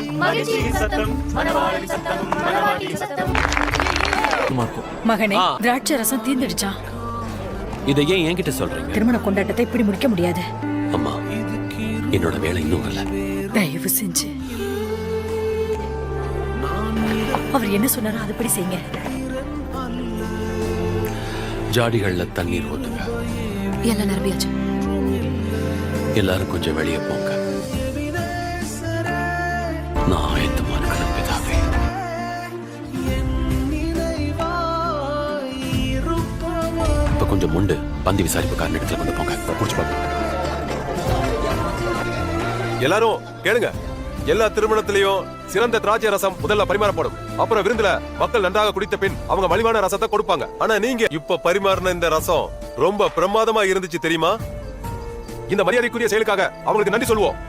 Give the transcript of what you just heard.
சத்தம் மகிழ்ச்சியின் சத்தம் மனவாளின் சத்தம் மனவாட்டியின் சத்தம். மகனே, திராட்சை ரசம் தீந்துடுச்சான். இதை ஏன் என்கிட்ட சொல்றீங்க? திருமண கொண்டாட்டத்தை இப்படி முடிக்க முடியாது. அம்மா, என்னோட வேலை இன்னும் இல்ல. தயவு செஞ்சு அவர் என்ன சொன்னாரோ அதுபடி செய்யுங்க. ஜாடிகள்ல தண்ணீர் ஊத்துங்க. எல்லாம் நிரம்பியாச்சு. எல்லாரும் கொஞ்சம் வெளியே போங்க. நான் ஆயத்தமான பிதாவே. இப்ப கொஞ்சம் முண்டு பந்தி விசாரிப்புக்காரன் இடத்துல கொண்டு போங்க. குடிச்சு பாருங்க. எல்லாரும் கேளுங்க. எல்லா திருமணத்திலையும் சிறந்த திராட்சை ரசம் முதல்ல பரிமாறப்படும். அப்புறம் விருந்துல மக்கள் நன்றாக குடித்த பின் அவங்க மலிவான ரசத்தை கொடுப்பாங்க. ஆனா நீங்க இப்ப பரிமாறின இந்த ரசம் ரொம்ப பிரமாதமா இருந்துச்சு தெரியுமா? இந்த மரியாதைக்குரிய செயலுக்காக அவங்களுக்கு நன்றி சொல்லுவோம்.